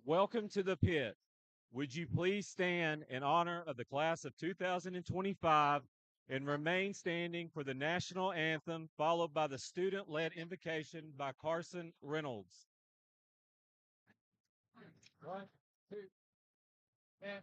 Welcome to the pit. Would you please stand in honor of the class of 2025 and remain standing for the national anthem, followed by the student led invocation by Carson Reynolds? One, two, and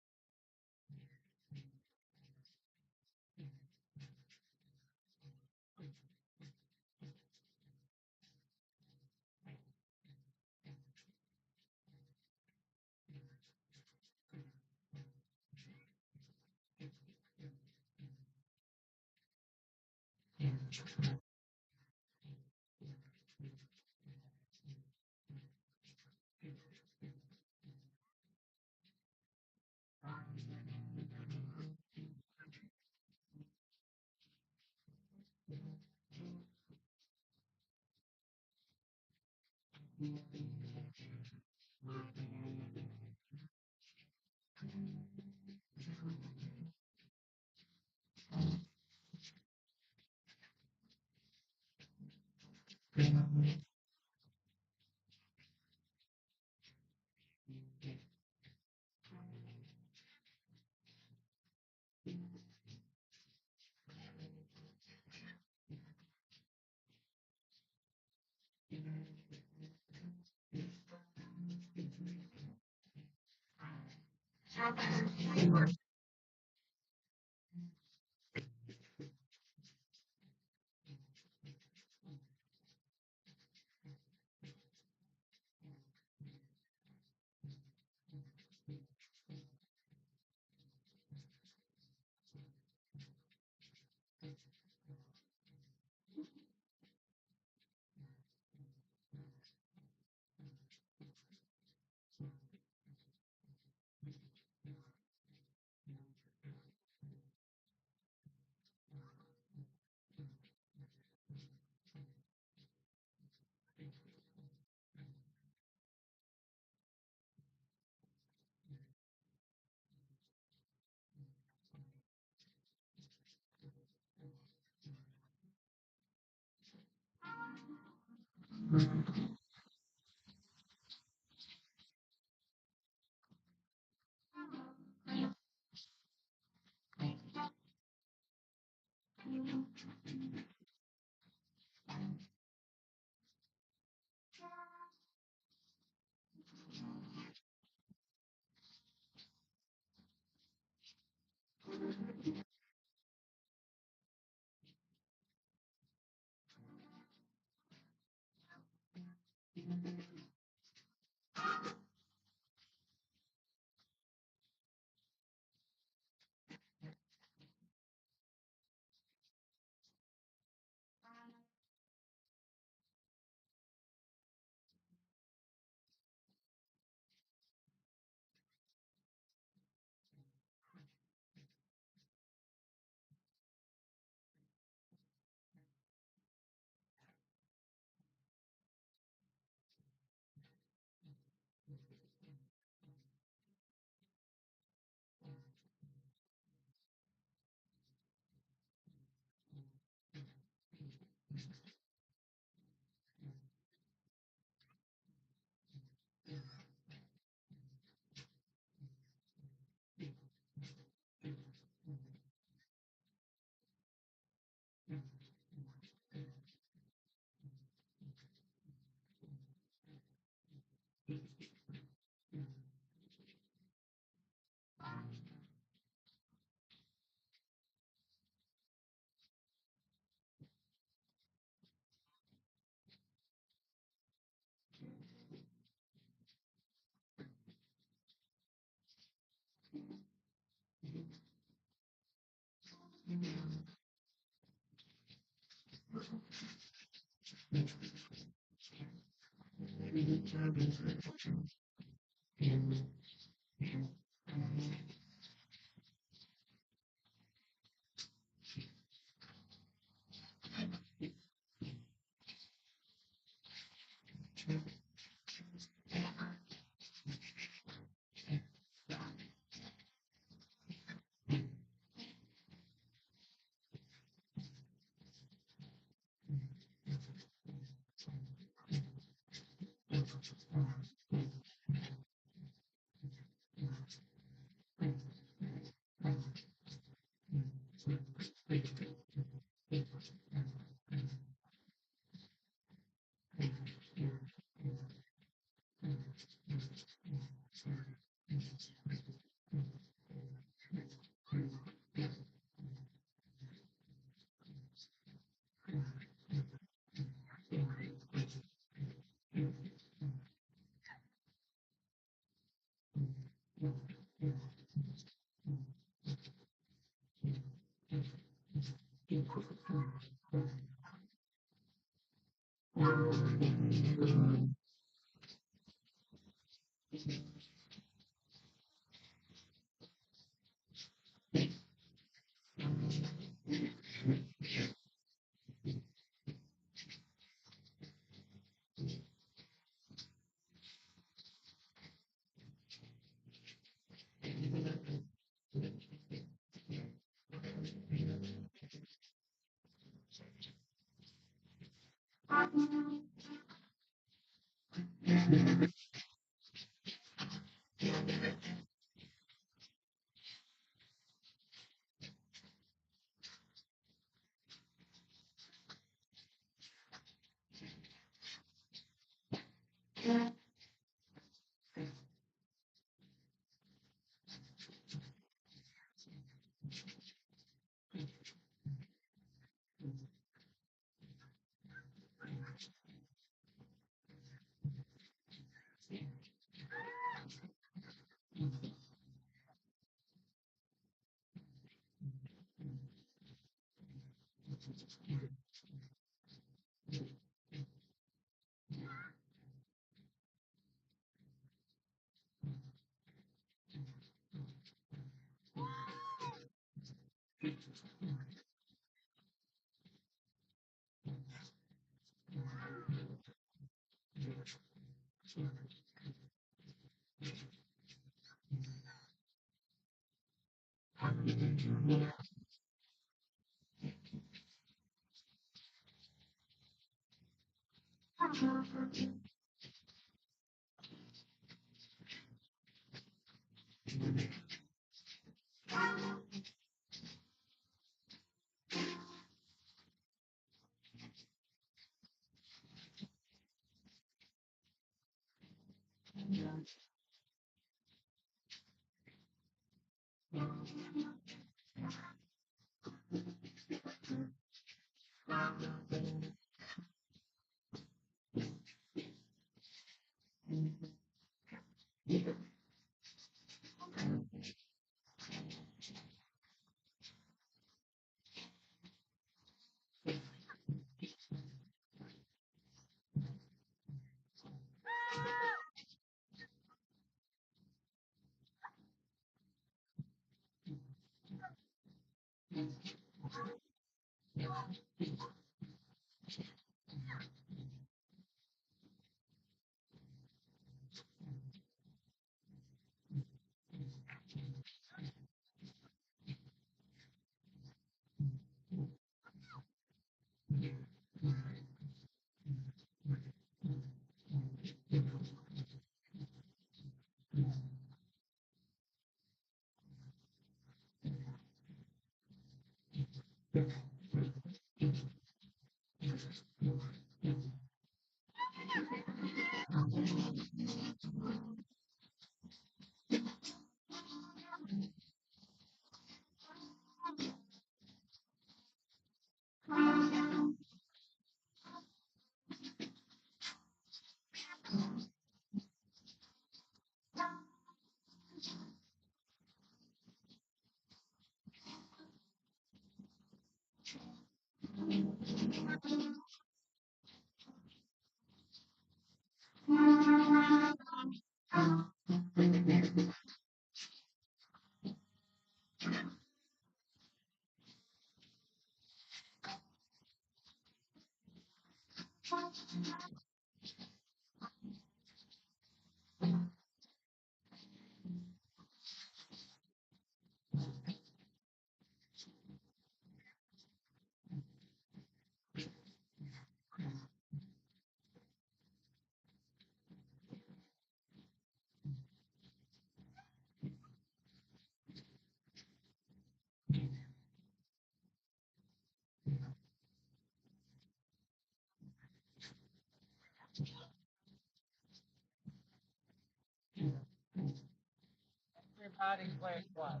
Everybody class what?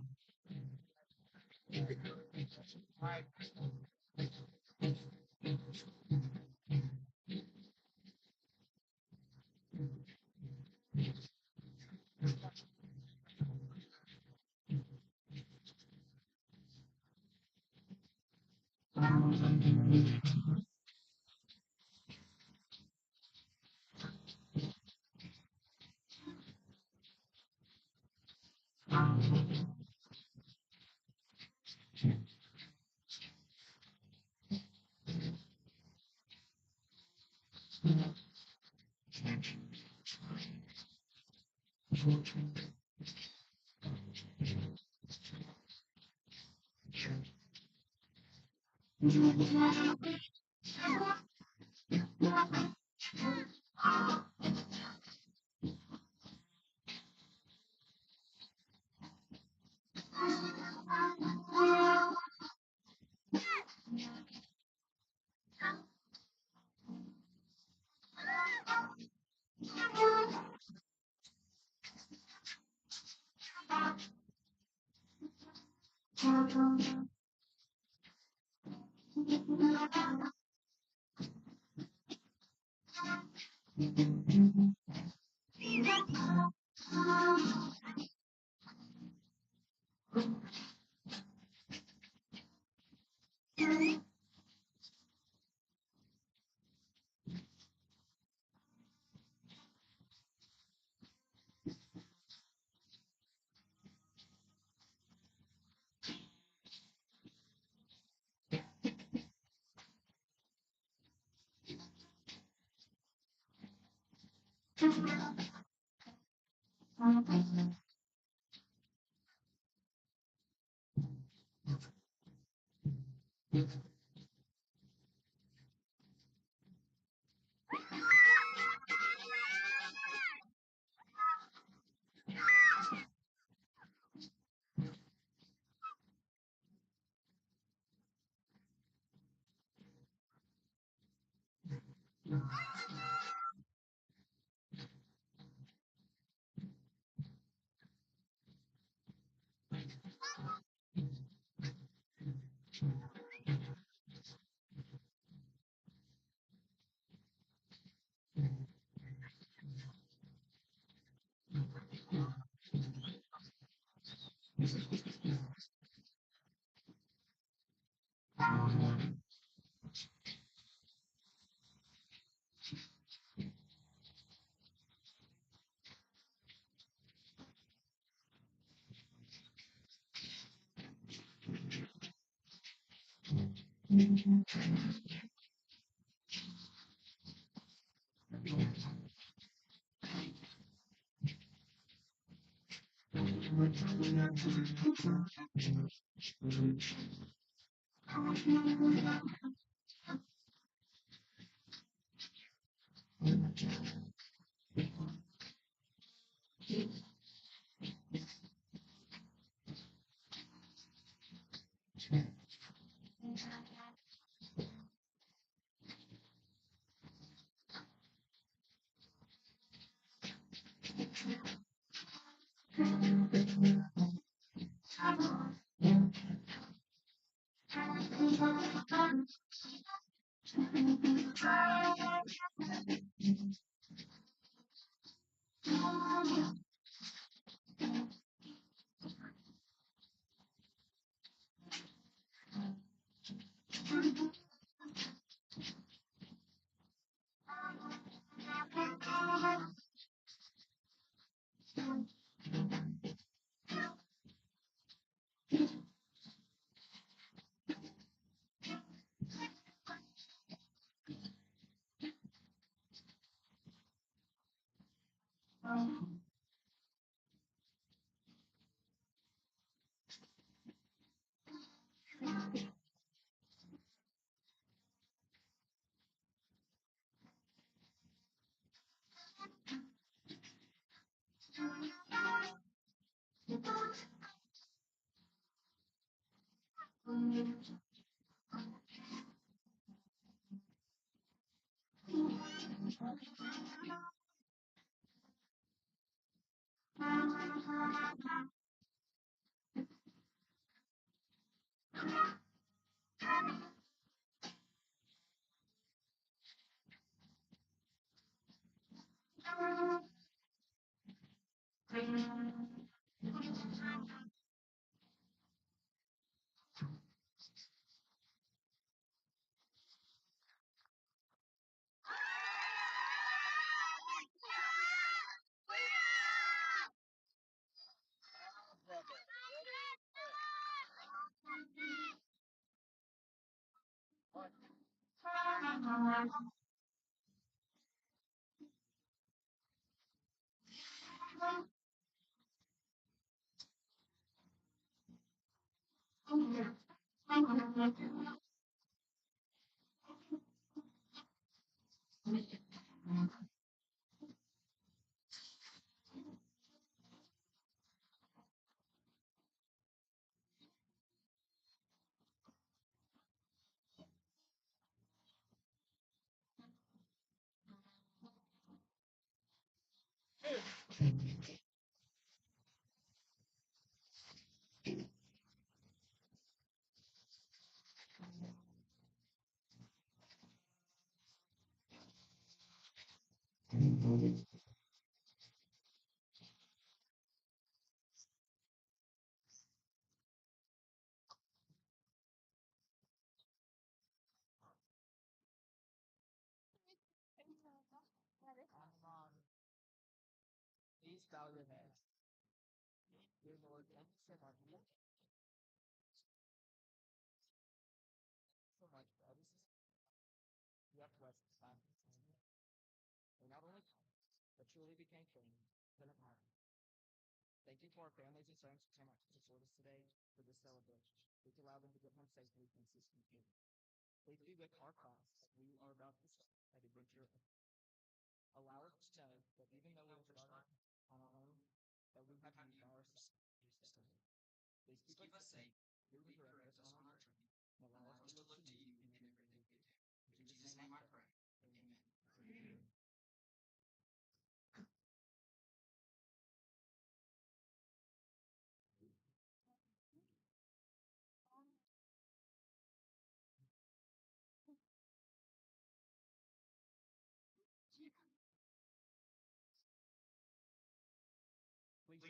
Right. Please bow your heads. Dear Lord, thank you so much. So much for all this you have blessed us by. They not only come, but truly became friends. Then of heart. Thank you for our families and friends who came out to support us today for this celebration. Please allow them to get home safely and consistently. Please be with our class as we are about to start an adventure. Allow us to know that even though we are starting on our own, that we have you by our side. Please keep us safe, lead and direct us on our journey, and allow us to look to you in everything we do. In Jesus' name I pray. Amen.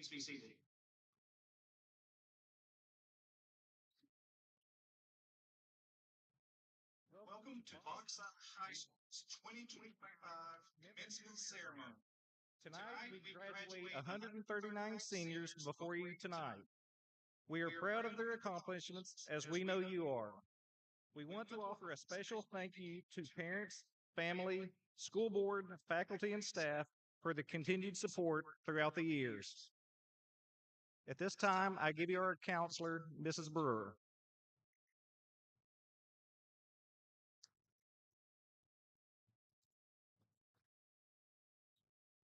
Please be seated. Welcome to Bauxite High School's 2025 commencement ceremony. Tonight, we graduate 139 seniors before you tonight. We are proud of their accomplishments, as we know you are. We want to offer a special thank you to parents, family, school board, faculty, and staff for the continued support throughout the years. At this time, I give you our counselor, Mrs. Brewer.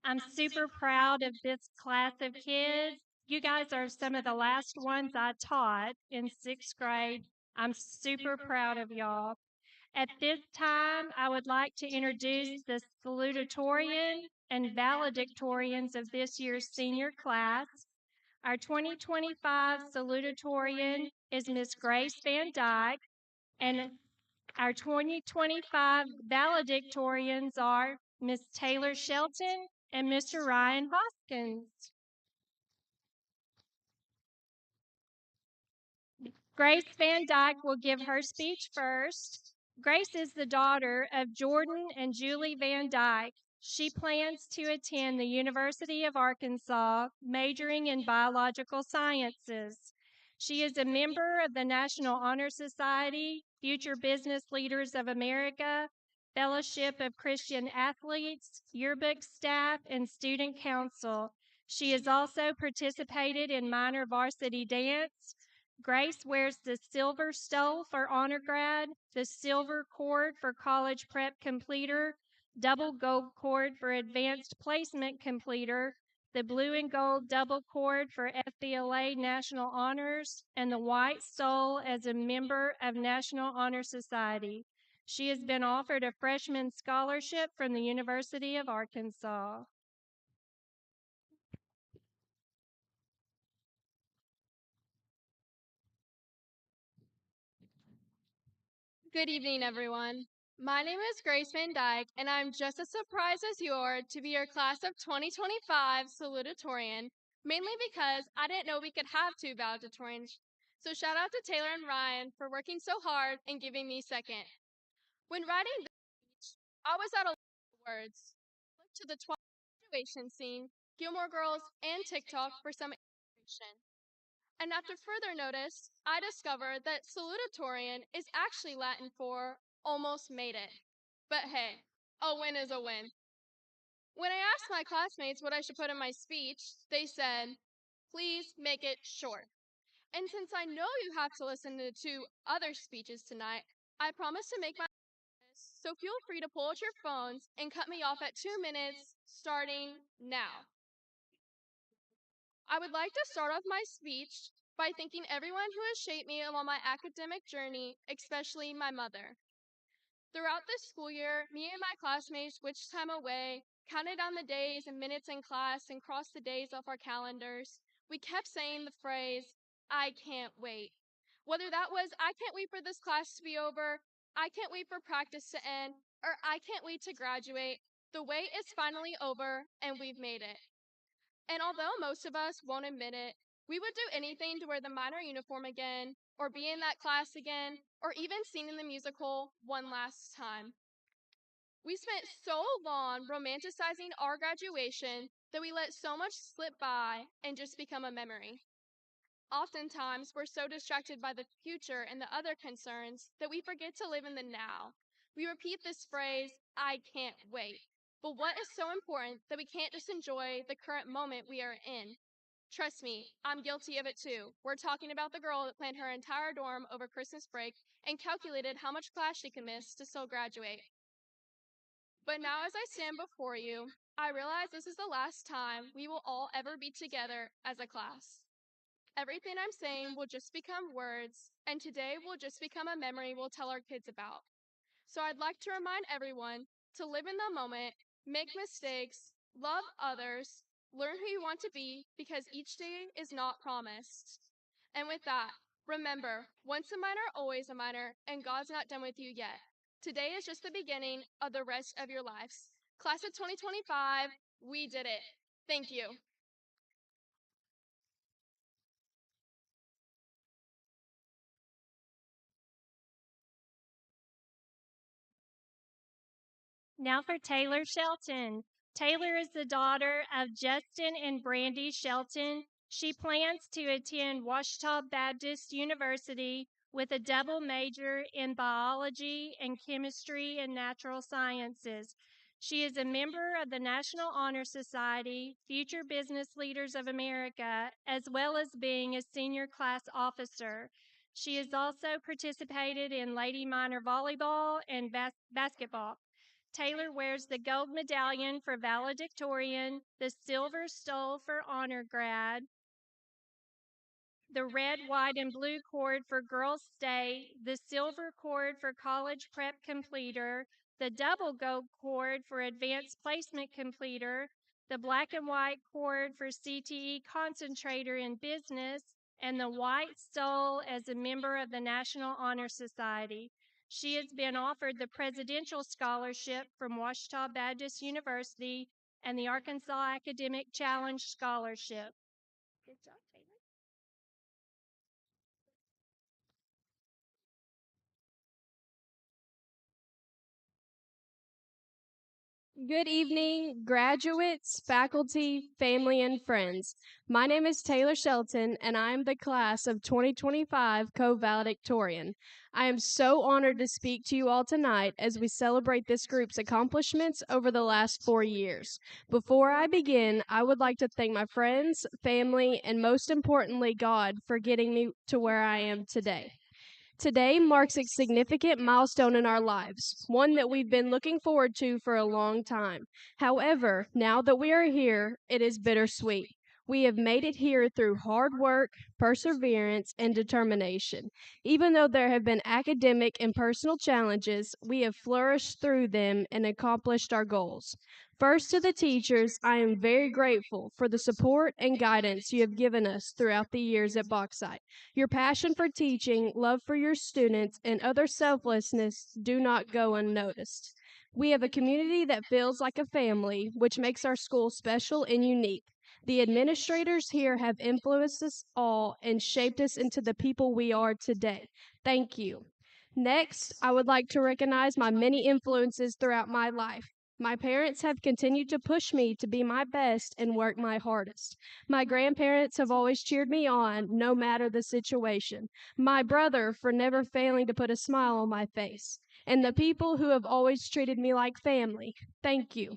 I'm super proud of this class of kids. You guys are some of the last ones I taught in 6th grade. I'm super proud of y'all. At this time, I would like to introduce the salutatorian and valedictorians of this year's senior class. Our 2025 salutatorian is Miss Grace Van Dyke, and our 2025 valedictorians are Miss Taylor Shelton and Mr. Ryan Hoskins. Grace Van Dyke will give her speech first. Grace is the daughter of Jordan and Julie Van Dyke. She plans to attend the University of Arkansas, majoring in biological sciences. She is a member of the National Honor Society, Future Business Leaders of America, Fellowship of Christian Athletes, yearbook staff, and student council. She has also participated in minor varsity dance. Grace wears the silver stole for honor grad, the silver cord for college prep completer, double gold cord for advanced placement completer, the blue and gold double cord for FBLA National Honors, and the white stole as a member of National Honor Society. She has been offered a freshman scholarship from the University of Arkansas. Good evening, everyone. My name is Grace Van Dyke, and I'm just as surprised as you are to be your class of 2025 salutatorian, mainly because I didn't know we could have two valedictorians. So shout out to Taylor and Ryan for working so hard and giving me second. When writing this speech, I was at a loss for words. I looked to the 12th graduation scene, Gilmore Girls, and TikTok for some inspiration. And after further notice, I discovered that salutatorian is actually Latin for almost made it. But hey, a win is a win. When I asked my classmates what I should put in my speech, they said, please make it short. And since I know you have to listen to two other speeches tonight, I promise to make my best, so feel free to pull out your phones and cut me off at 2 minutes, starting now. I would like to start off my speech by thanking everyone who has shaped me along my academic journey, especially my mother. Throughout this school year, me and my classmates switched time away, counted down the days and minutes in class, and crossed the days off our calendars. We kept saying the phrase, I can't wait. Whether that was, I can't wait for this class to be over, I can't wait for practice to end, or I can't wait to graduate, the wait is finally over, and we've made it. And although most of us won't admit it, we would do anything to wear the minor uniform again, or be in that class again, or even sing in the musical one last time. We spent so long romanticizing our graduation that we let so much slip by and just become a memory. Oftentimes, we're so distracted by the future and the other concerns that we forget to live in the now. We repeat this phrase, I can't wait. But what is so important that we can't just enjoy the current moment we are in? Trust me, I'm guilty of it too. We're talking about the girl that planned her entire dorm over Christmas break and calculated how much class she could miss to still graduate. But now, as I stand before you, I realize this is the last time we will all ever be together as a class. Everything I'm saying will just become words, and today will just become a memory we'll tell our kids about. So I'd like to remind everyone to live in the moment, make mistakes, love others, learn who you want to be, because each day is not promised. And with that, remember, once a minor, always a minor, and God's not done with you yet. Today is just the beginning of the rest of your lives. Class of 2025, we did it. Thank you. Now for Taylor Shelton. Taylor is the daughter of Justin and Brandy Shelton. She plans to attend Ouachita Baptist University with a double major in biology and chemistry and natural sciences. She is a member of the National Honor Society, Future Business Leaders of America, as well as being a senior class officer. She has also participated in Lady Minor volleyball and basketball. Taylor wears the gold medallion for valedictorian, the silver stole for honor grad, the red, white, and blue cord for girls state, the silver cord for college prep completer, the double gold cord for advanced placement completer, the black and white cord for CTE concentrator in business, and the white stole as a member of the National Honor Society. She has been offered the Presidential Scholarship from Ouachita Baptist University and the Arkansas Academic Challenge Scholarship. Good job, Taylor. Good evening, graduates, faculty, family, and friends. My name is Taylor Shelton, and I am the class of 2025 co-valedictorian. I am so honored to speak to you all tonight as we celebrate this group's accomplishments over the last 4 years. Before I begin, I would like to thank my friends, family, and most importantly, God for getting me to where I am today. Today marks a significant milestone in our lives, one that we've been looking forward to for a long time. However, now that we are here, it is bittersweet. We have made it here through hard work, perseverance, and determination. Even though there have been academic and personal challenges, we have flourished through them and accomplished our goals. First, to the teachers, I am very grateful for the support and guidance you have given us throughout the years at Bauxite. Your passion for teaching, love for your students, and utter selflessness do not go unnoticed. We have a community that feels like a family, which makes our school special and unique. The administrators here have influenced us all and shaped us into the people we are today. Thank you. Next, I would like to recognize my many influences throughout my life. My parents have continued to push me to be my best and work my hardest. My grandparents have always cheered me on, no matter the situation. My brother for never failing to put a smile on my face. And the people who have always treated me like family. Thank you.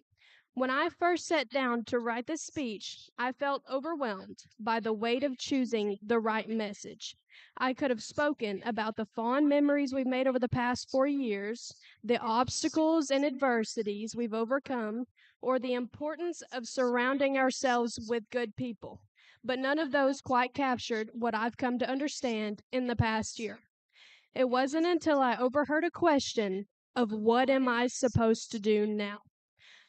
When I first sat down to write this speech, I felt overwhelmed by the weight of choosing the right message. I could have spoken about the fond memories we've made over the past 4 years, the obstacles and adversities we've overcome, or the importance of surrounding ourselves with good people. But none of those quite captured what I've come to understand in the past year. It wasn't until I overheard a question of what am I supposed to do now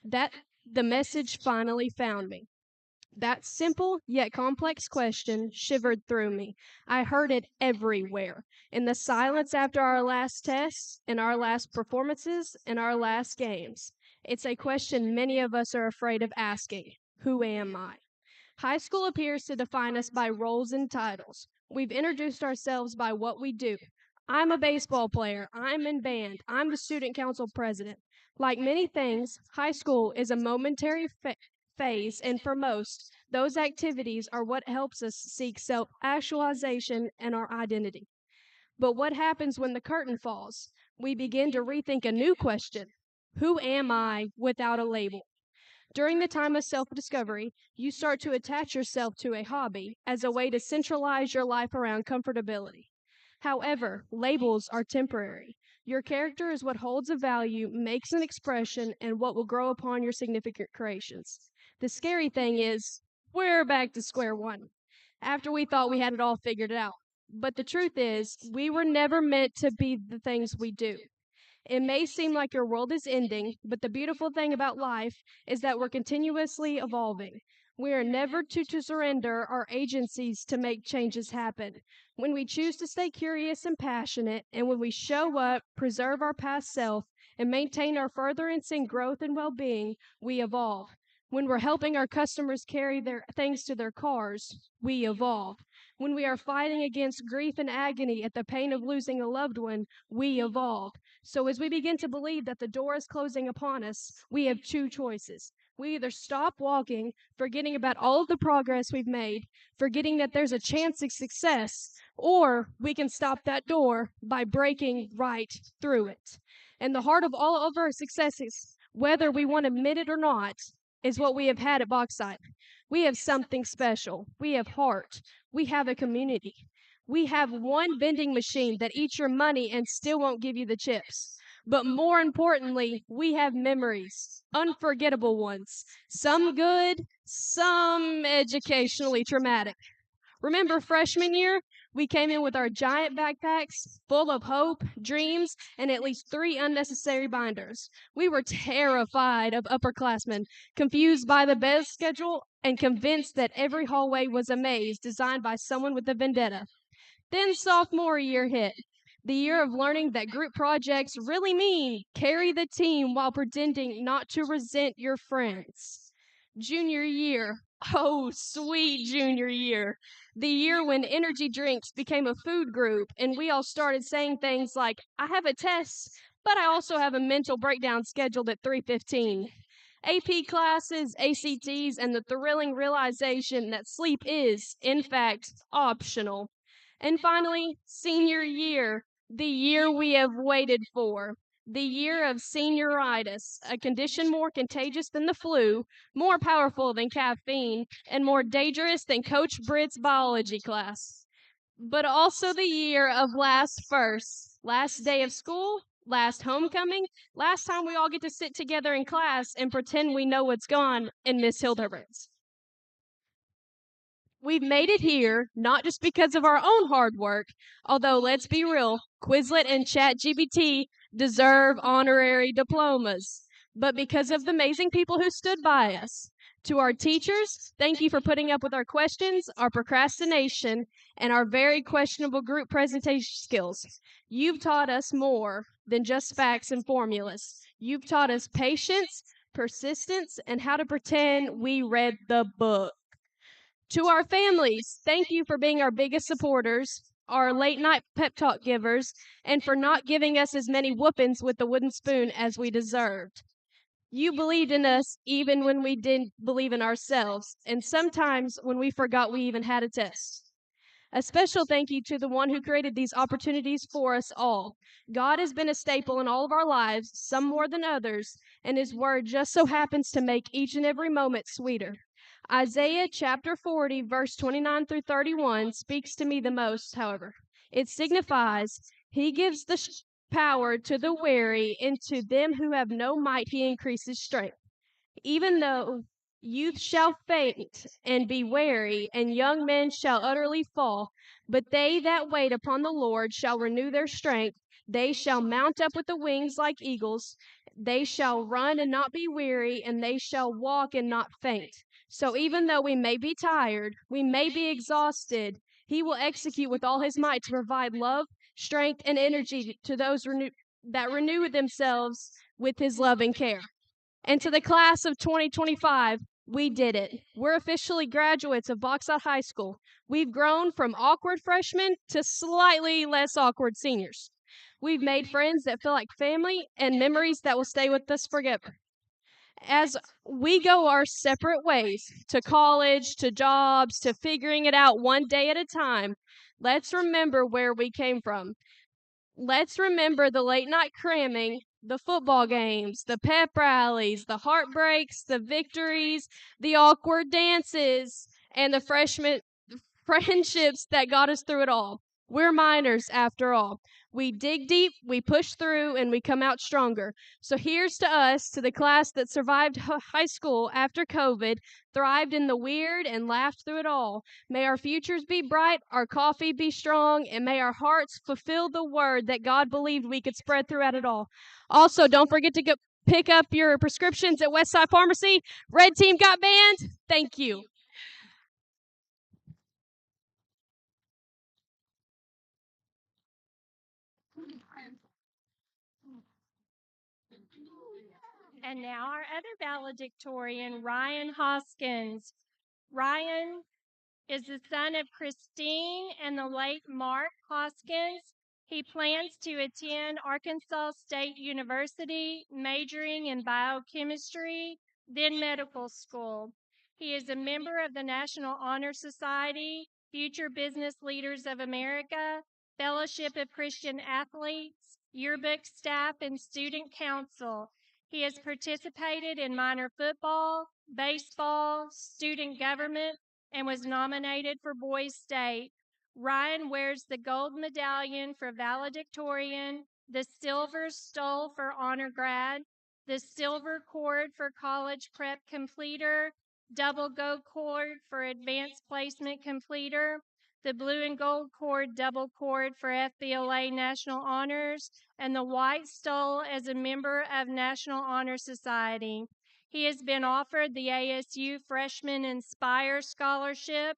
that the message finally found me. That simple yet complex question shivered through me. I heard it everywhere. In the silence after our last tests, in our last performances, in our last games. It's a question many of us are afraid of asking. Who am I? High school appears to define us by roles and titles. We've introduced ourselves by what we do. I'm a baseball player. I'm in band. I'm the student council president. Like many things, high school is a momentary phase, and for most, those activities are what helps us seek self actualization and our identity. But what happens when the curtain falls? We begin to rethink a new question. Who am I without a label? During the time of self discovery, you start to attach yourself to a hobby as a way to centralize your life around comfortability. However, labels are temporary. Your character is what holds a value, makes an expression, and what will grow upon your significant creations. The scary thing is, we're back to square one after we thought we had it all figured out. But the truth is, we were never meant to be the things we do. It may seem like your world is ending, but the beautiful thing about life is that we're continuously evolving. We are never to surrender our agencies to make changes happen. When we choose to stay curious and passionate, and when we show up, preserve our past self, and maintain our furtherance in growth and well-being, we evolve. When we're helping our customers carry their things to their cars, we evolve. When we are fighting against grief and agony at the pain of losing a loved one, we evolve. So as we begin to believe that the door is closing upon us, we have two choices. We either stop walking, forgetting about all of the progress we've made, forgetting that there's a chance of success, or we can stop that door by breaking right through it. And the heart of all of our successes, whether we want to admit it or not, is what we have had at Bauxite. We have something special. We have heart. We have a community. We have one vending machine that eats your money and still won't give you the chips. But more importantly, we have memories, unforgettable ones. Some good, some educationally traumatic. Remember freshman year? We came in with our giant backpacks full of hope, dreams, and at least 3 unnecessary binders. We were terrified of upperclassmen, confused by the BES schedule, and convinced that every hallway was a maze designed by someone with a vendetta. Then sophomore year hit. The year of learning that group projects really mean carry the team while pretending not to resent your friends. Junior year. Oh, sweet junior year. The year when energy drinks became a food group and we all started saying things like, I have a test, but I also have a mental breakdown scheduled at 3:15. AP classes, ACTs, and the thrilling realization that sleep is, in fact, optional. And finally, senior year, the year we have waited for. The year of senioritis, a condition more contagious than the flu, more powerful than caffeine, and more dangerous than Coach Britt's biology class. But also the year of last first, last day of school, last homecoming, last time we all get to sit together in class and pretend we know what's gone in Miss Hildebrandt's. We've made it here not just because of our own hard work, although let's be real, Quizlet and ChatGPT deserve honorary diplomas, but because of the amazing people who stood by us. To our teachers, thank you for putting up with our questions, our procrastination, and our very questionable group presentation skills. You've taught us more than just facts and formulas. You've taught us patience, persistence, and how to pretend we read the book. To our families, thank you for being our biggest supporters, our late night pep talk givers, and for not giving us as many whoopings with the wooden spoon as we deserved. You believed in us even when we didn't believe in ourselves, and sometimes when we forgot we even had a test. A special thank you to the one who created these opportunities for us all. God has been a staple in all of our lives, some more than others, and His Word just so happens to make each and every moment sweeter. Isaiah chapter 40, verse 29 through 31 speaks to me the most, however. It signifies, He gives the power to the weary, and to them who have no might He increases strength. Even though youth shall faint and be weary, and young men shall utterly fall, but they that wait upon the Lord shall renew their strength. They shall mount up with the wings like eagles. They shall run and not be weary, and they shall walk and not faint. So even though we may be tired, we may be exhausted, He will execute with all His might to provide love, strength, and energy to those that renew themselves with His love and care. And to the class of 2025, we did it. We're officially graduates of Bauxite High School. We've grown from awkward freshmen to slightly less awkward seniors. We've made friends that feel like family and memories that will stay with us forever. As we go our separate ways to college, to jobs, to figuring it out one day at a time, let's remember where we came from. Let's remember the late night cramming, the football games, the pep rallies, the heartbreaks, the victories, the awkward dances, and the friendships that got us through it all. We're minors after all. We dig deep, we push through, and we come out stronger. So here's to us, to the class that survived high school after COVID, thrived in the weird, and laughed through it all. May our futures be bright, our coffee be strong, and may our hearts fulfill the word that God believed we could spread throughout it all. Also, don't forget to pick up your prescriptions at Westside Pharmacy. Red Team got banned. Thank you. And now our other valedictorian, Ryan Hoskins. Ryan is the son of Christine and the late Mark Hoskins. He plans to attend Arkansas State University, majoring in biochemistry, then medical school. He is a member of the National Honor Society, Future Business Leaders of America, Fellowship of Christian Athletes, yearbook staff, and student council. He has participated in minor football, baseball, student government, and was nominated for Boys State. Ryan wears the gold medallion for valedictorian, the silver stole for honor grad, the silver cord for college prep completer, double gold cord for advanced placement completer, the blue and gold cord double cord for FBLA National Honors, and the white stole as a member of National Honor Society. He has been offered the ASU Freshman Inspire Scholarship.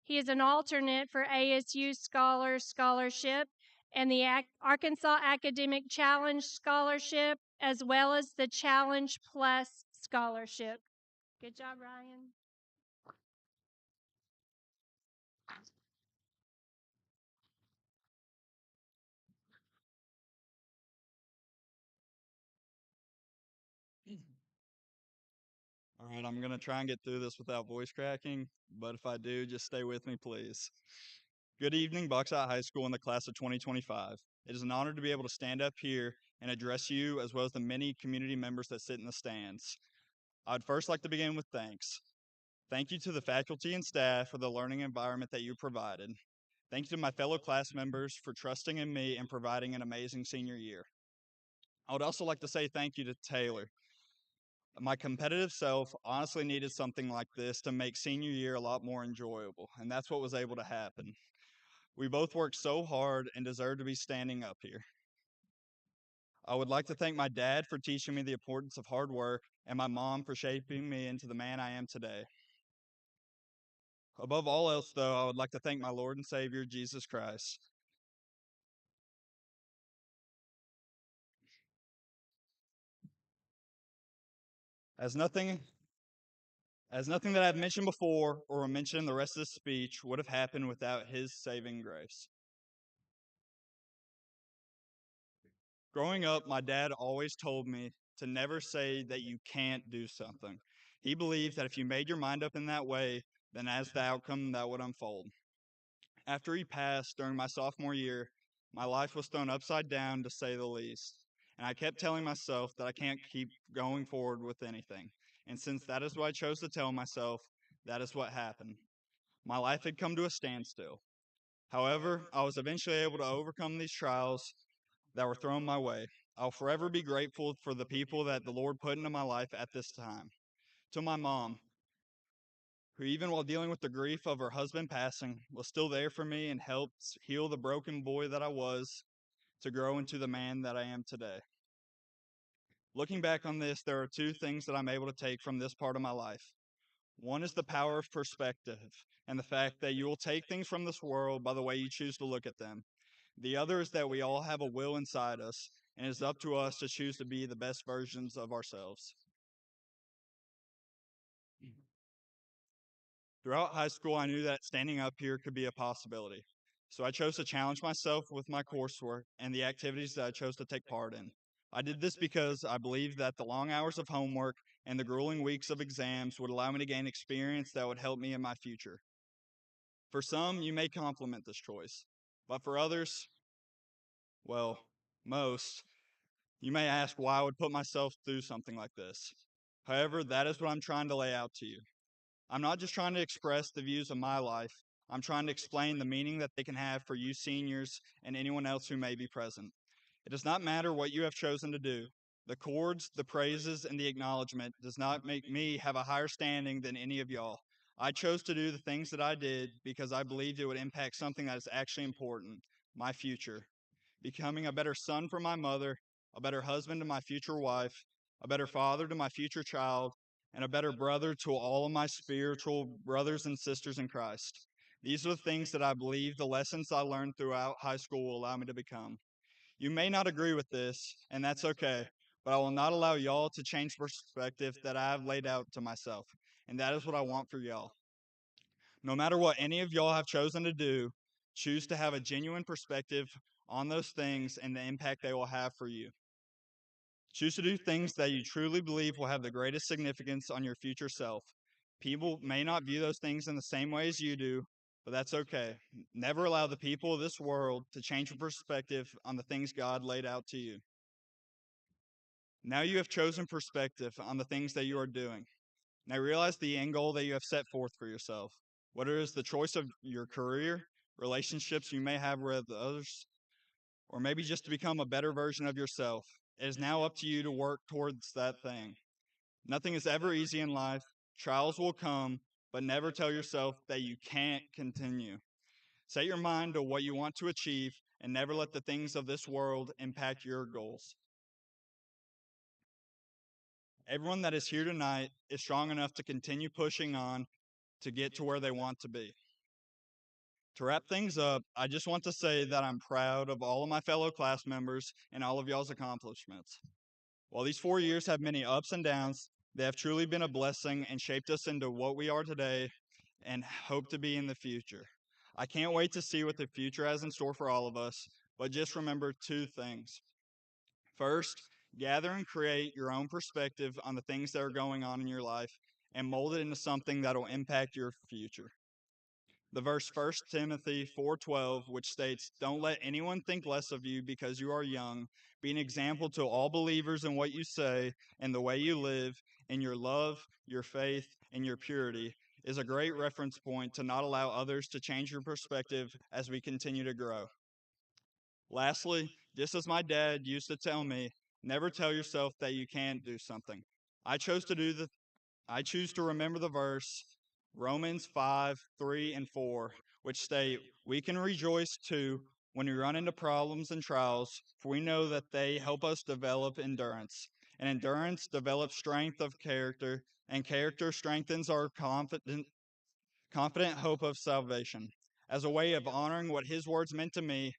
He is an alternate for ASU Scholarship and the Arkansas Academic Challenge Scholarship, as well as the Challenge Plus Scholarship. Good job, Ryan. All right, I'm going to try and get through this without voice cracking, but if I do, just stay with me, please. Good evening, Bauxite High School and the class of 2025. It is an honor to be able to stand up here and address you as well as the many community members that sit in the stands. I'd first like to begin with thanks. Thank you to the faculty and staff for the learning environment that you provided. Thank you to my fellow class members for trusting in me and providing an amazing senior year. I would also like to say thank you to Taylor. My competitive self honestly needed something like this to make senior year a lot more enjoyable, and that's what was able to happen. We both worked so hard and deserve to be standing up here. I would like to thank my dad for teaching me the importance of hard work and my mom for shaping me into the man I am today. Above all else, though, I would like to thank my Lord and Savior, Jesus Christ. As nothing that I've mentioned before or will mention in the rest of this speech would have happened without his saving grace. Growing up, my dad always told me to never say that you can't do something. He believed that if you made your mind up in that way, then as the outcome, that would unfold. After he passed during my sophomore year, my life was thrown upside down to say the least. And I kept telling myself that I can't keep going forward with anything. And since that is what I chose to tell myself, that is what happened. My life had come to a standstill. However, I was eventually able to overcome these trials that were thrown my way. I'll forever be grateful for the people that the Lord put into my life at this time. To my mom, who even while dealing with the grief of her husband passing, was still there for me and helped heal the broken boy that I was to grow into the man that I am today. Looking back on this, there are two things that I'm able to take from this part of my life. One is the power of perspective and the fact that you will take things from this world by the way you choose to look at them. The other is that we all have a will inside us, and it's up to us to choose to be the best versions of ourselves. Throughout high school, I knew that standing up here could be a possibility. So I chose to challenge myself with my coursework and the activities that I chose to take part in. I did this because I believed that the long hours of homework and the grueling weeks of exams would allow me to gain experience that would help me in my future. For some, you may compliment this choice, but for others, well, most, you may ask why I would put myself through something like this. However, that is what I'm trying to lay out to you. I'm not just trying to express the views of my life. I'm trying to explain the meaning that they can have for you seniors and anyone else who may be present. It does not matter what you have chosen to do. The chords, the praises, and the acknowledgement does not make me have a higher standing than any of y'all. I chose to do the things that I did because I believed it would impact something that is actually important, my future. Becoming a better son for my mother, a better husband to my future wife, a better father to my future child, and a better brother to all of my spiritual brothers and sisters in Christ. These are the things that I believe the lessons I learned throughout high school will allow me to become. You may not agree with this, and that's okay, but I will not allow y'all to change perspective that I have laid out to myself, and that is what I want for y'all. No matter what any of y'all have chosen to do, choose to have a genuine perspective on those things and the impact they will have for you. Choose to do things that you truly believe will have the greatest significance on your future self. People may not view those things in the same way as you do, but that's okay. Never allow the people of this world to change your perspective on the things God laid out to you. Now you have chosen perspective on the things that you are doing. Now realize the end goal that you have set forth for yourself. Whether it is the choice of your career, relationships you may have with others, or maybe just to become a better version of yourself, it is now up to you to work towards that thing. Nothing is ever easy in life. Trials will come, but never tell yourself that you can't continue. Set your mind to what you want to achieve and never let the things of this world impact your goals. Everyone that is here tonight is strong enough to continue pushing on to get to where they want to be. To wrap things up, I just want to say that I'm proud of all of my fellow class members and all of y'all's accomplishments. While these 4 years have many ups and downs, they have truly been a blessing and shaped us into what we are today and hope to be in the future. I can't wait to see what the future has in store for all of us, but just remember two things. First, gather and create your own perspective on the things that are going on in your life, and mold it into something that will impact your future. The verse 1 Timothy 4:12, which states, "Don't let anyone think less of you because you are young. Be an example to all believers in what you say and the way you live, in your love, your faith, and your purity," is a great reference point to not allow others to change your perspective as we continue to grow. Lastly, just as my dad used to tell me, never tell yourself that you can't do something. I chose to do the I choose to remember the verse Romans 5:3 and 4, which state, "We can rejoice too when we run into problems and trials, for we know that they help us develop endurance. And endurance develops strength of character, and character strengthens our confident hope of salvation." As a way of honoring what his words meant to me,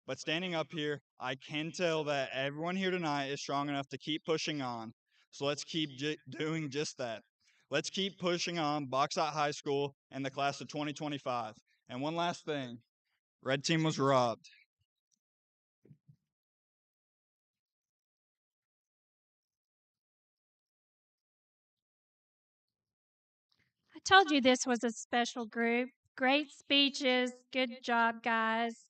but standing up here, I can tell that everyone here tonight is strong enough to keep pushing on. So let's keep doing just that. Let's keep pushing on Bauxite High School and the class of 2025. And one last thing, Red Team was robbed. I told you this was a special group. Great speeches. Good job, guys.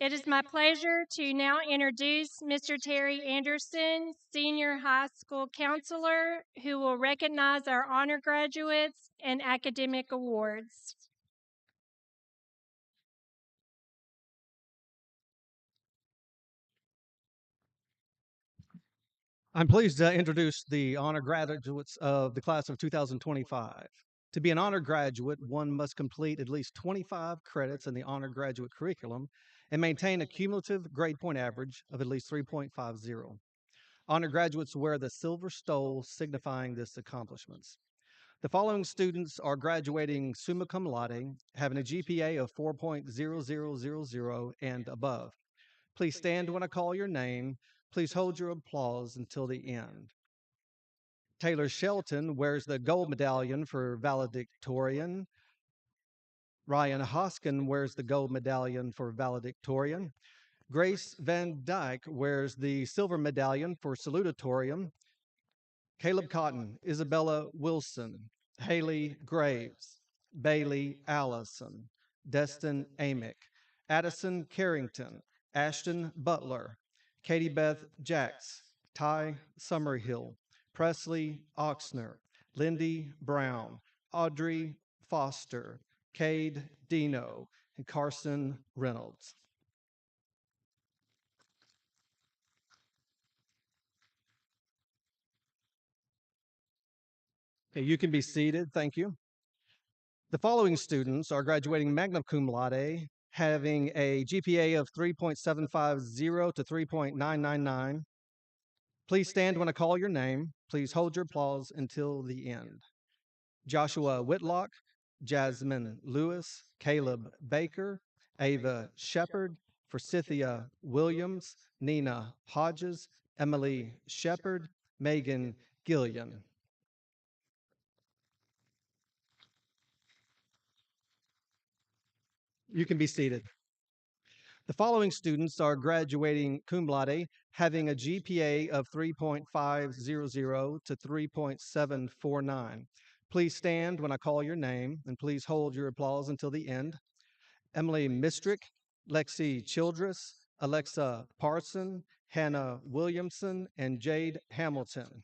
It is my pleasure to now introduce Mr. Terry Anderson, Senior High School Counselor, who will recognize our honor graduates and academic awards. I'm pleased to introduce the honor graduates of the class of 2025. To be an honor graduate, one must complete at least 25 credits in the honor graduate curriculum and maintain a cumulative grade point average of at least 3.50. Honor graduates wear the silver stole signifying this accomplishments. The following students are graduating summa cum laude, having a GPA of 4.0000 and above. Please stand when I call your name. Please hold your applause until the end. Taylor Shelton wears the gold medallion for valedictorian. Ryan Hoskin wears the gold medallion for valedictorian. Grace Van Dyke wears the silver medallion for salutatorian. Caleb Cotton, Isabella Wilson, Haley Graves, Bailey Allison, Destin Amick, Addison Carrington, Ashton Butler, Katie Beth Jacks, Ty Summerhill, Presley Oxner, Lindy Brown, Audrey Foster, Cade Dino, and Carson Reynolds. Okay, you can be seated. Thank you. The following students are graduating magna cum laude, having a GPA of 3.750 to 3.999. Please stand when I call your name. Please hold your applause until the end. Joshua Whitlock, Jasmine Lewis, Caleb Baker, Ava Shepard, Forsythia Williams, Nina Hodges, Emily Shepard, Megan Gillian. You can be seated. The following students are graduating cum laude, having a GPA of 3.500 to 3.749. Please stand when I call your name, and please hold your applause until the end. Emily Mistrick, Lexi Childress, Alexa Parson, Hannah Williamson, and Jade Hamilton.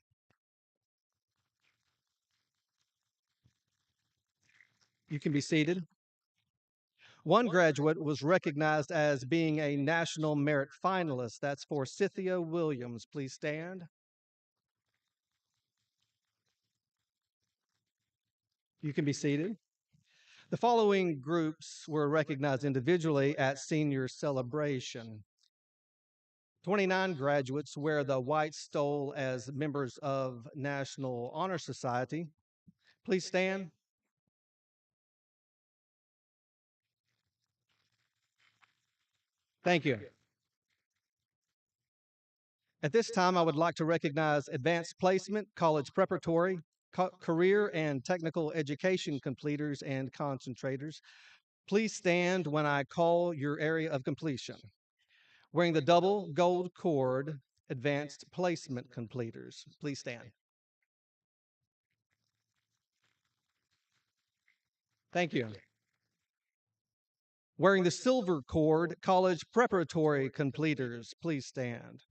You can be seated. One graduate was recognized as being a National Merit Finalist. That's for Cynthia Williams. Please stand. You can be seated. The following groups were recognized individually at senior celebration. 29 graduates wear the white stole as members of National Honor Society. Please stand. Thank you. At this time, I would like to recognize advanced placement, college preparatory, career and technical education completers and concentrators. Please stand when I call your area of completion. Wearing the double gold cord, advanced placement completers. Please stand. Thank you. Wearing the silver cord, college preparatory completers, please stand.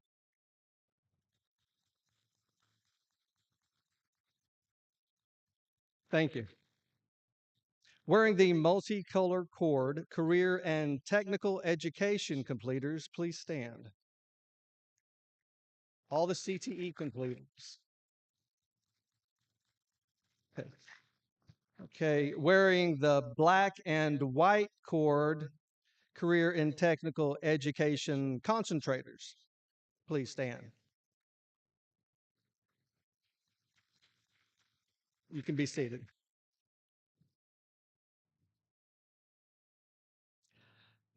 Thank you. Wearing the multicolor cord, career and technical education completers, please stand. All the CTE completers. Okay. Okay, wearing the black and white cord, career and technical education concentrators, please stand. You can be seated.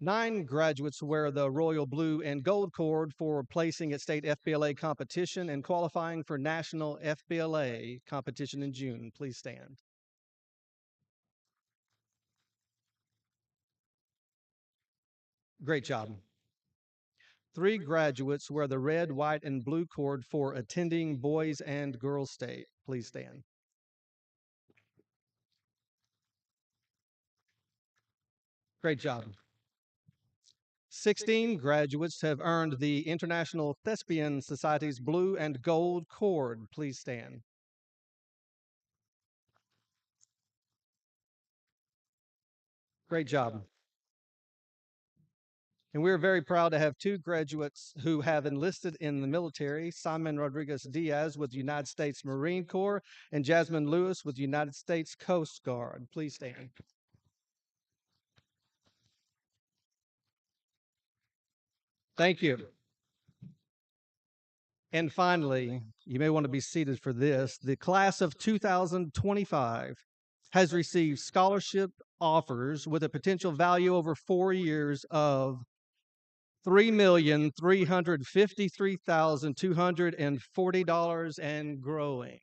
Nine graduates wear the royal blue and gold cord for placing at state FBLA competition and qualifying for national FBLA competition in June. Please stand. Great job. Three graduates wear the red, white, and blue cord for attending Boys and Girls State. Please stand. Great job. 16 graduates have earned the International Thespian Society's blue and gold cord. Please stand. Great job. And we're very proud to have two graduates who have enlisted in the military, Simon Rodriguez Diaz with the United States Marine Corps and Jasmine Lewis with the United States Coast Guard. Please stand. Thank you. And finally, you may want to be seated for this. The class of 2025 has received scholarship offers with a potential value over 4 years of $3,353,240 and growing.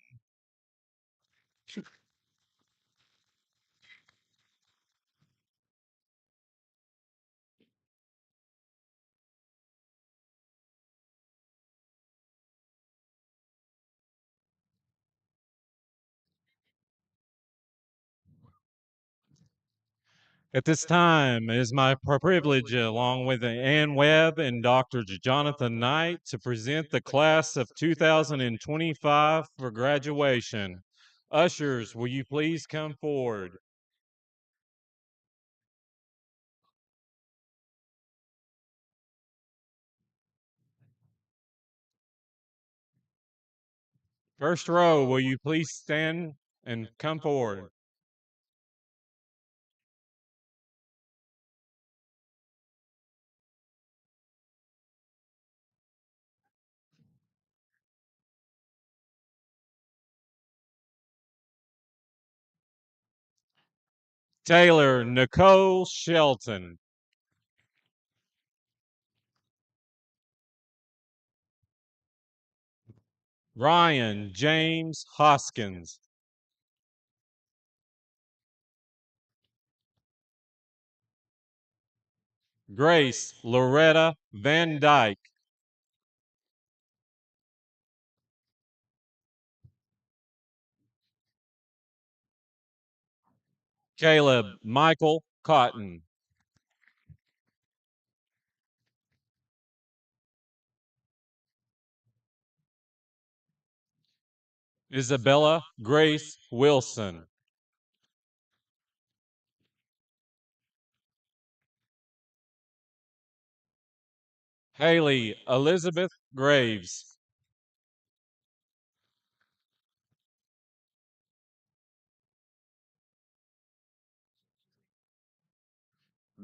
At this time, it is my privilege, along with Ann Webb and Dr. Jonathan Knight, to present the class of 2025 for graduation. Ushers, will you please come forward? First row, will you please stand and come forward? Taylor Nicole Shelton. Ryan James Hoskins. Grace Loretta Van Dyke. Caleb Michael Cotton. Isabella Grace Wilson. Haley Elizabeth Graves.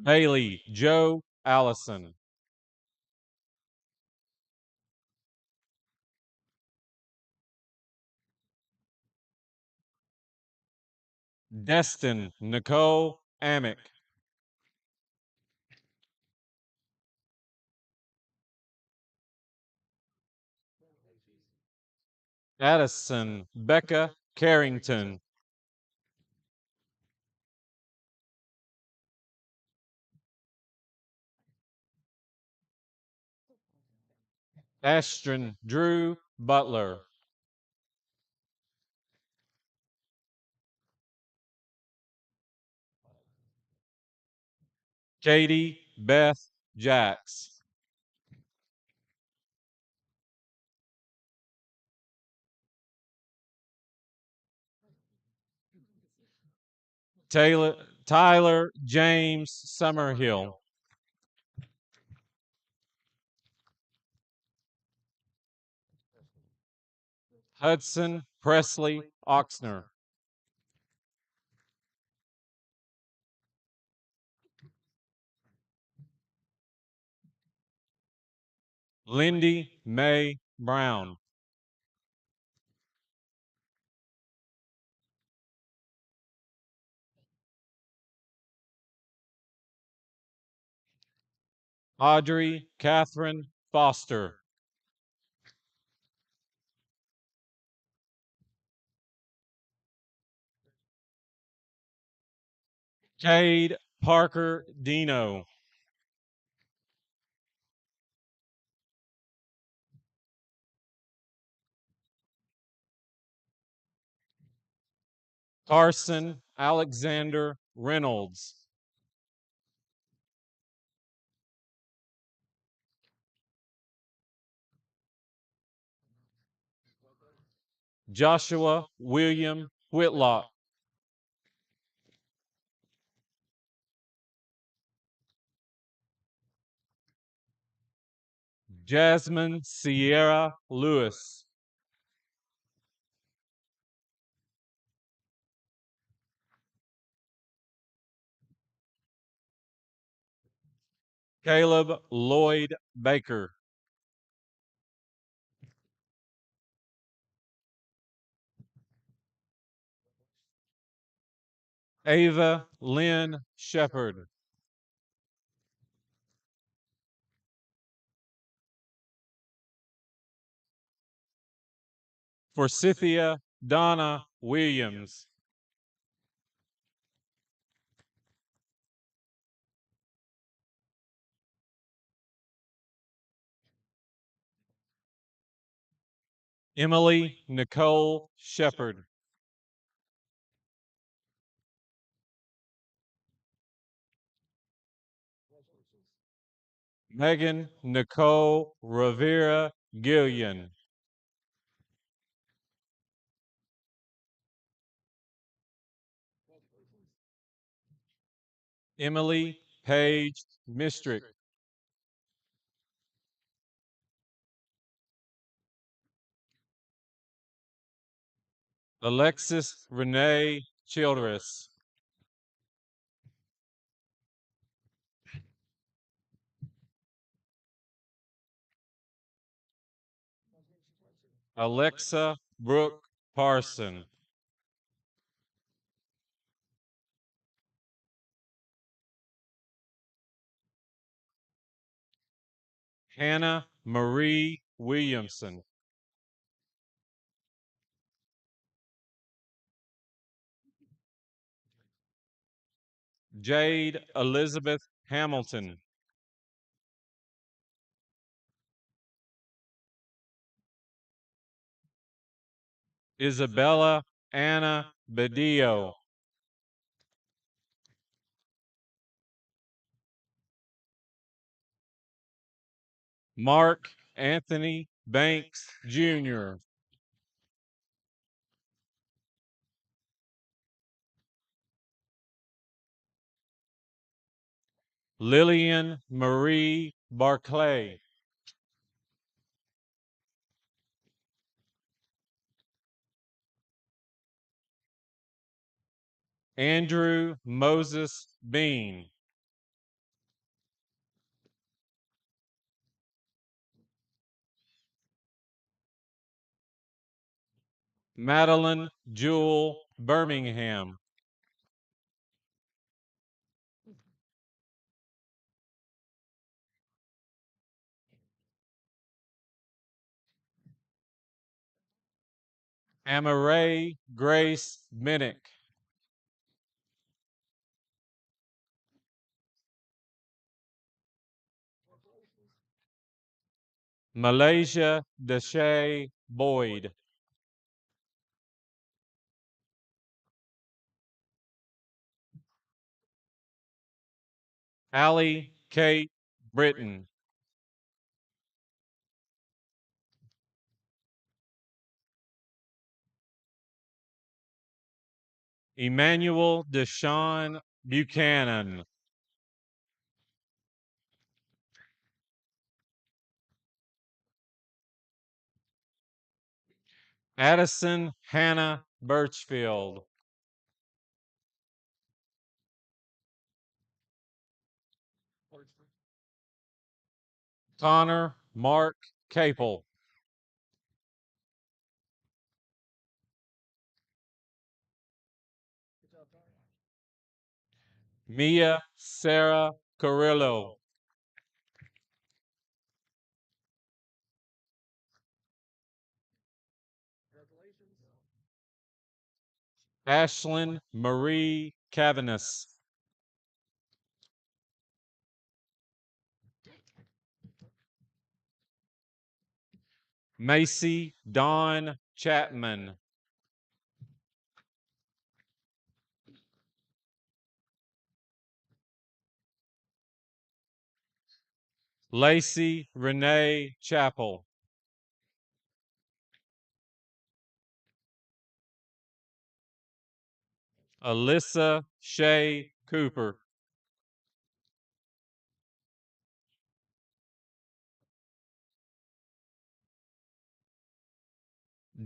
Haley Joe Allison. Destin Nicole Amick. Addison Becca Carrington. Ashton Drew Butler. Katie Beth Jacks. Tyler James Summerhill. Hudson Presley Oxner. Lindy Mae Brown. Audrey Catherine Foster. Cade Parker Dino. Carson Alexander Reynolds. Joshua William Whitlock. Jasmine Sierra Lewis. Caleb Lloyd Baker. Ava Lynn Shepard. Forsythia Donna Williams. Emily Nicole Shepard. Megan Nicole Rivera Gillian. Emily Page Mistrick. Alexis Renee Childress. Alexa Brooke Parson. Hannah Marie Williamson. Jade Elizabeth Hamilton. Isabella Anna Badillo. Mark Anthony Banks Jr. Lillian Marie Barclay. Andrew Moses Bean. Madeline Jewel Birmingham. Amaray Grace Minnick. Malaysia Deshay Boyd. Allie Kate Britton. Emmanuel Deshawn Buchanan. Addison Hannah Birchfield. Connor Mark Capel. Mia Sarah Carrillo. Ashlyn Marie Cavanis. Macy Dawn Chapman. Lacey Renee Chappell. Alyssa Shea Cooper.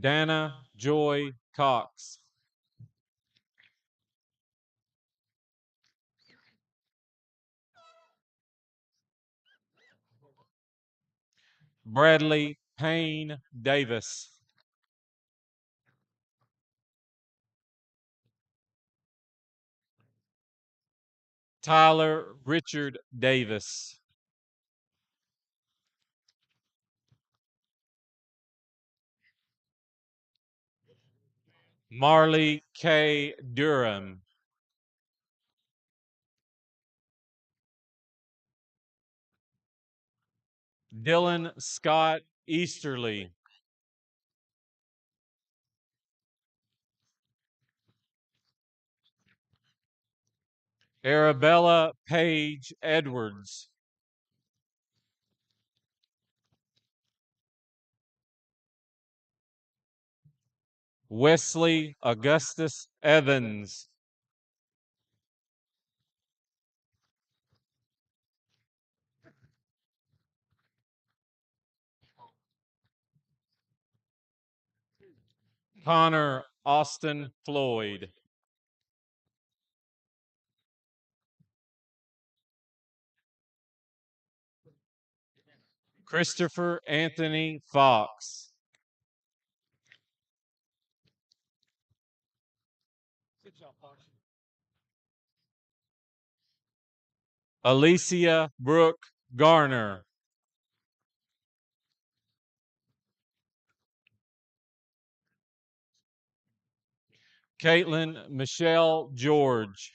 Dana Joy Cox. Bradley Payne Davis. Tyler Richard Davis. Marley K. Durham. Dylan Scott Easterly. Arabella Page Edwards. Wesley Augustus Evans. Connor Austin Floyd. Christopher Anthony Fox. Alicia Brooke Garner. Caitlin Michelle George.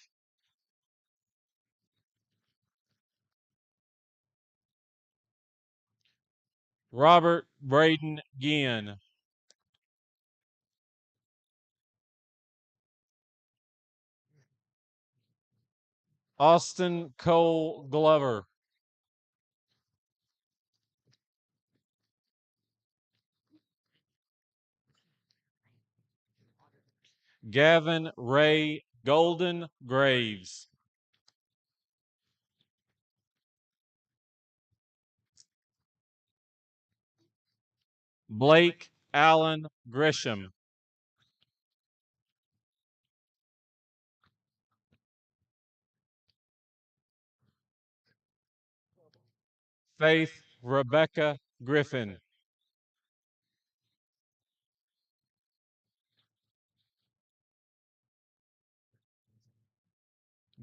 Robert Braden Ginn. Austin Cole Glover. Gavin Ray Golden Graves. Blake Allen Grisham. Faith Rebecca Griffin.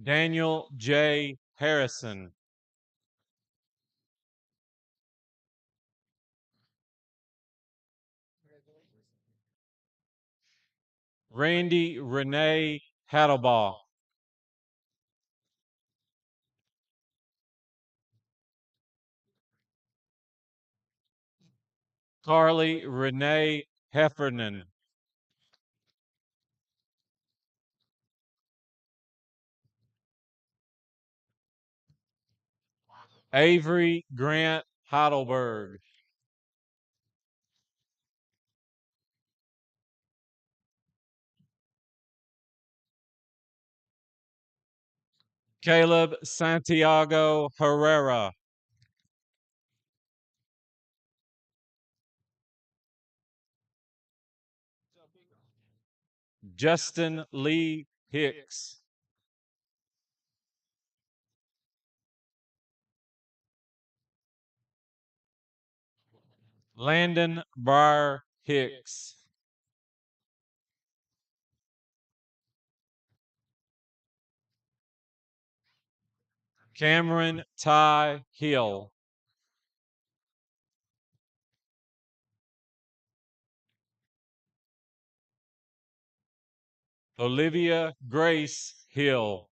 Daniel J. Harrison. Randy Renee Haddlebaugh. Carly Renee Heffernan. Avery Grant Heidelberg. Caleb Santiago Herrera. Justin Lee Hicks. Landon Breyer Hicks. Cameron Ty Hill. Olivia Grace Hill.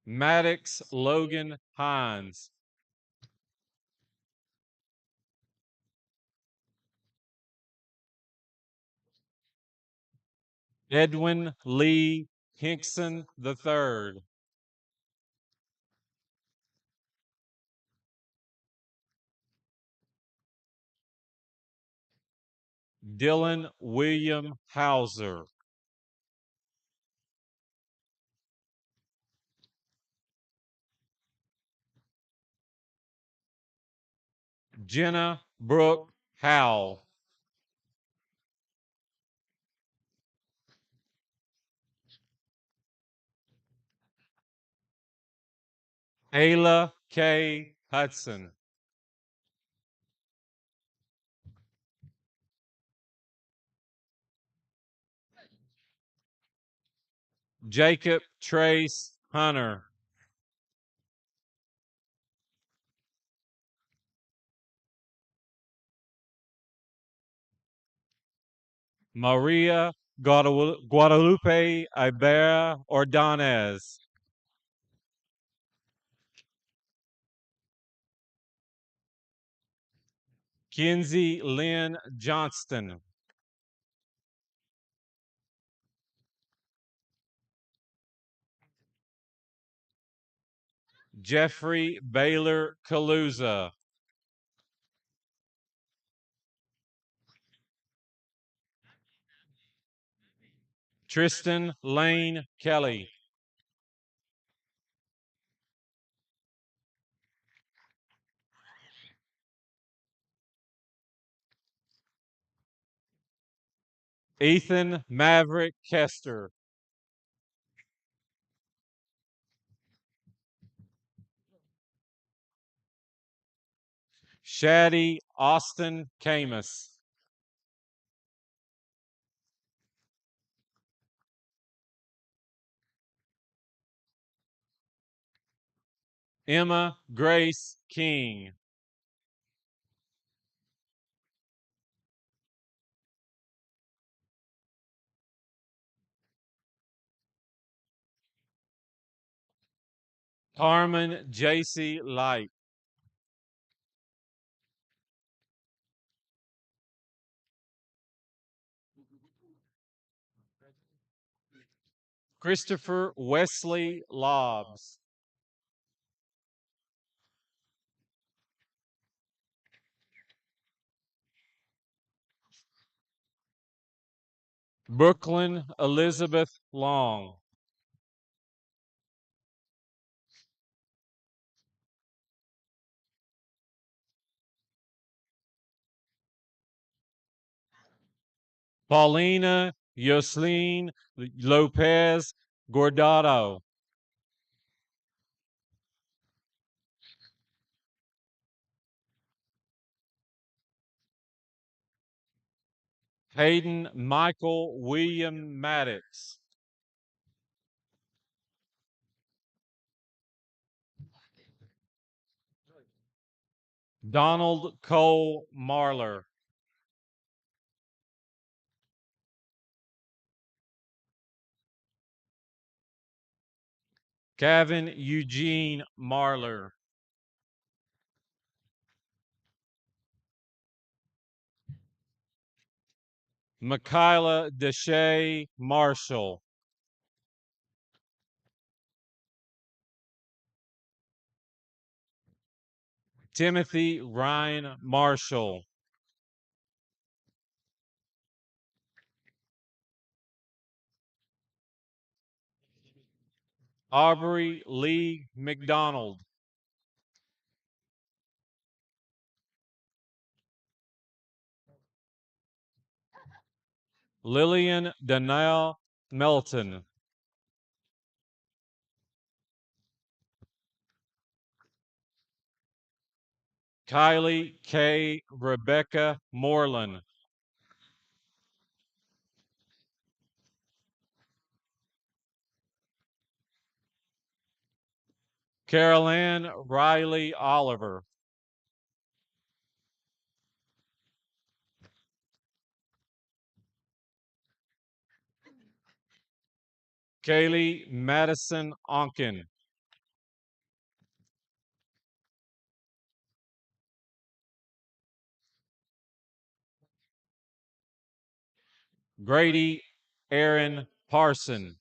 Maddox Logan Hines. Edwin Lee Hinkson III. Dylan William Hauser. Jenna Brooke Howell. Ayla K. Hudson. Jacob Trace Hunter. Maria Guadalupe Ibarra Ordonez. Kinsey Lynn Johnston. Jeffrey Baylor Kaluza. Tristan Lane Kelly. Ethan Maverick Kester. Shaddy Austin Camus. Emma Grace King. Carmen J.C. Light. Christopher Wesley Lobbs. Brooklyn Elizabeth Long. Paulina Yoselin Lopez Gordado. Hayden Michael William Maddox. Donald Cole Marler. Gavin Eugene Marler. Michaela Deshay Marshall. Timothy Ryan Marshall. Aubrey Lee McDonald. Lillian Donnell Melton. Kylie K. Rebecca Moreland. Carol-Ann Riley Oliver. Kaylee Madison Onken. Grady Aaron Parson.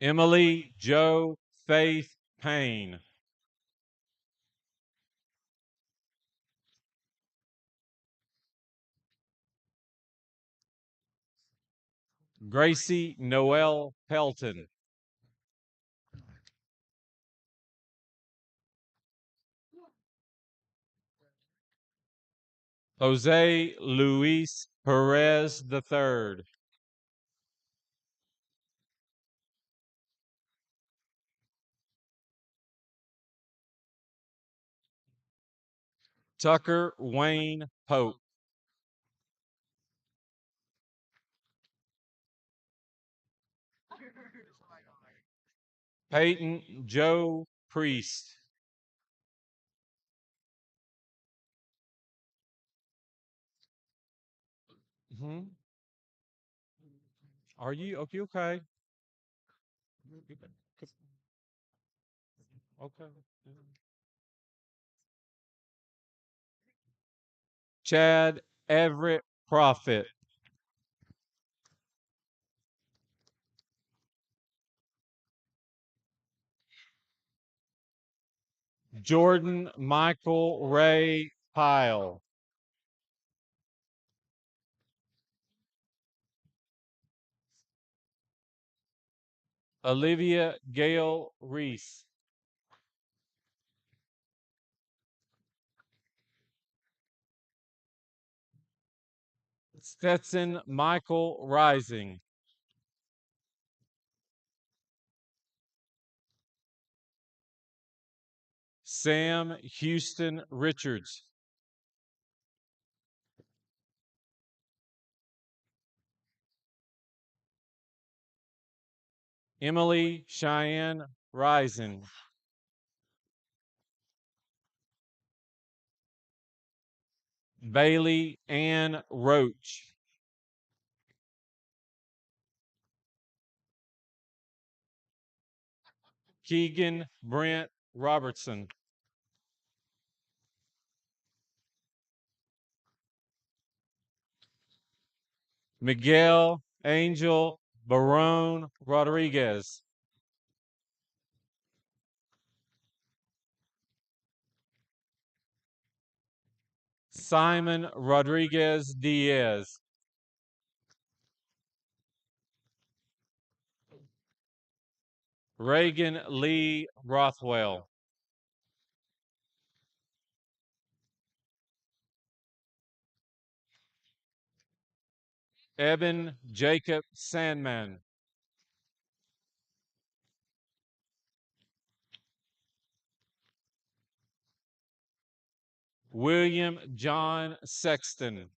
Emily Jo Faith Payne. Gracie Noel Pelton. Jose Luis Perez III. Tucker Wayne Pope. Peyton Joe Priest. Are you okay? Okay. Okay. Chad Everett Prophet. Jordan Michael Ray Pyle. Olivia Gale Reese. Stetson Michael Rising. Sam Houston Richards. Emily Cheyenne Rising. Bailey Ann Roach. Keegan Brent Robertson. Miguel Angel Barone Rodriguez. Simon Rodriguez Diaz. Reagan Lee Rothwell. Eben Jacob Sandman. William John Sexton.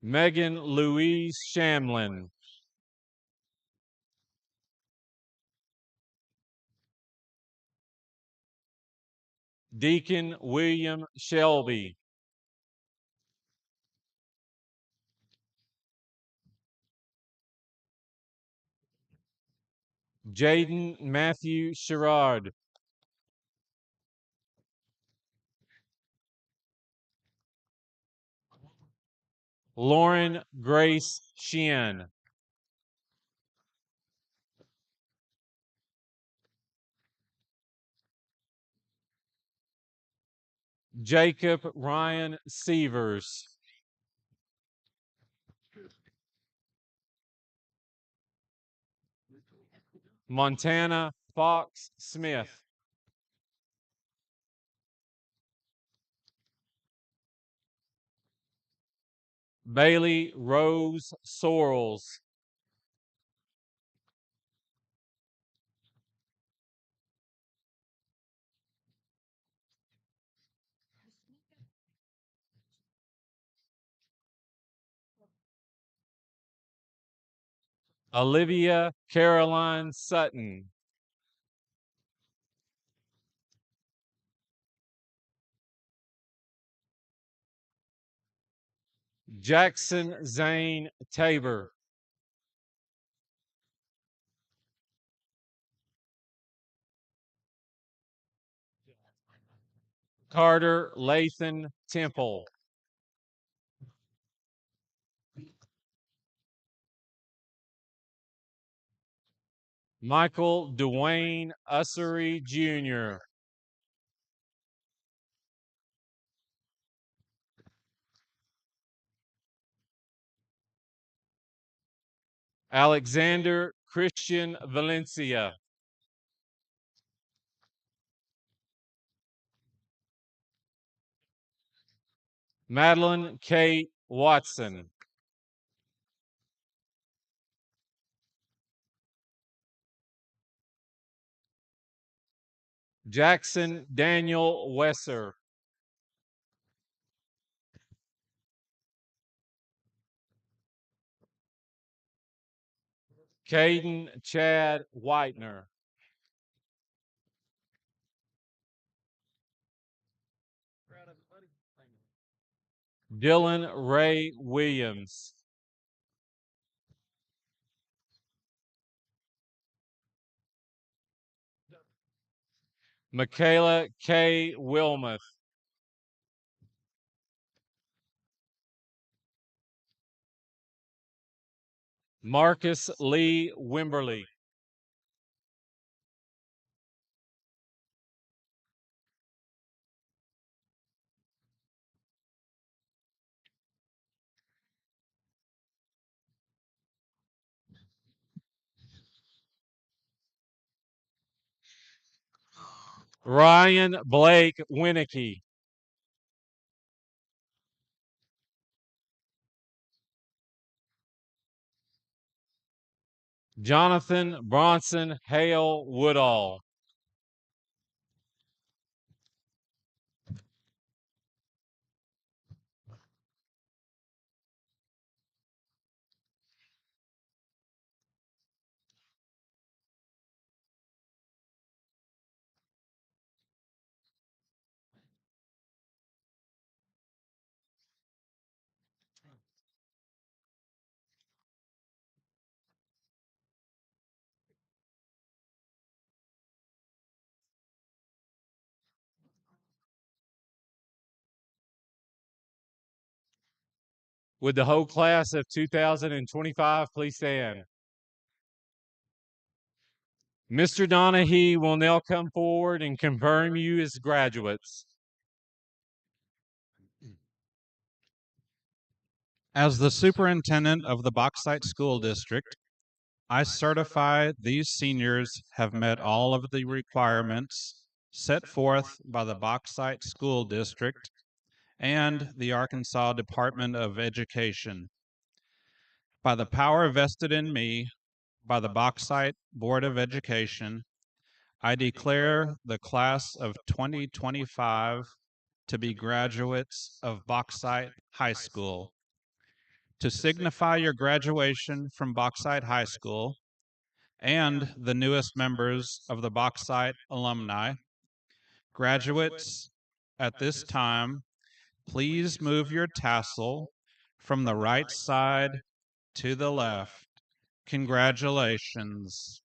Megan Louise Shamlin. Deacon William Shelby. Jaden Matthew Sherrard. Lauren Grace Sheehan. Jacob Ryan Severs. Montana Fox Smith. Bailey Rose Sorrells. Olivia Caroline Sutton. Jackson Zane Tabor. Carter Lathan Temple. Michael Dwayne Ussery Jr. Alexander Christian Valencia. Madeline Kate Watson. Jackson Daniel Wesser. Caden Chad Whitener. Dylan Ray Williams. Michaela K. Wilmuth. Marcus Lee Wimberly. Ryan Blake Winnicky. Jonathan Bronson Hale Woodall. Would the whole class of 2025 please stand? Mr. Donaghy will now come forward and confirm you as graduates. As the superintendent of the Bauxite School District, I certify these seniors have met all of the requirements set forth by the Bauxite School District and the Arkansas Department of Education. By the power vested in me by the Bauxite Board of Education, I declare the class of 2025 to be graduates of Bauxite High School. To signify your graduation from Bauxite High School and the newest members of the Bauxite alumni, graduates, at this time, please move your tassel from the right side to the left. Congratulations.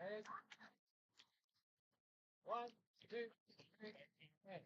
And 1, 2, 3, and.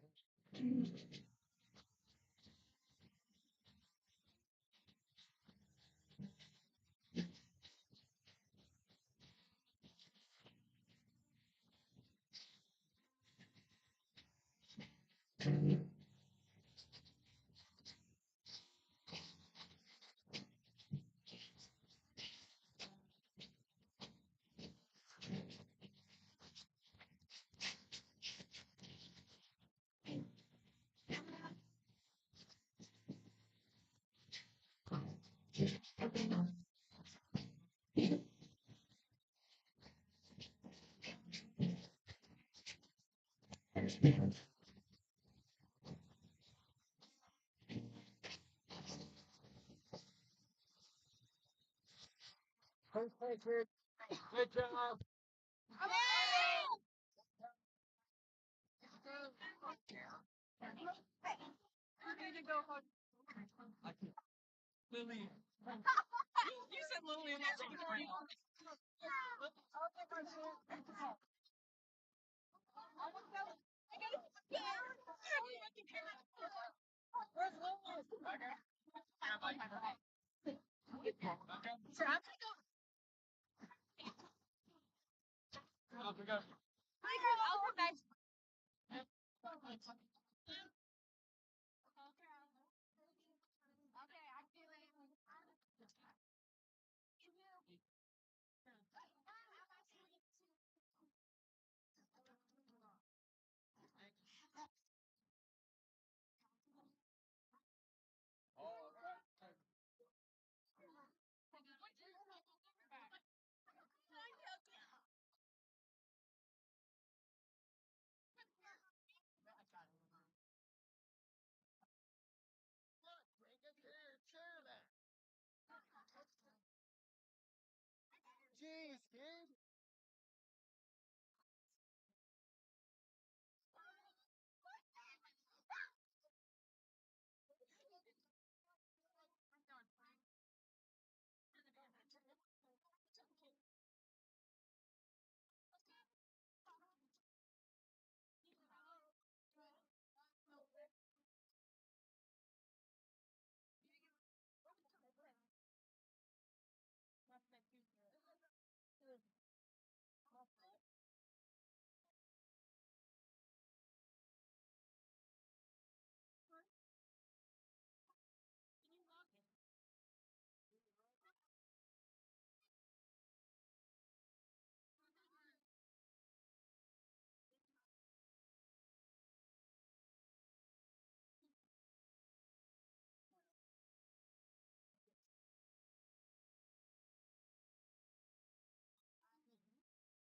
Good job. Lily. You said Lily. Where's Lily? Okay.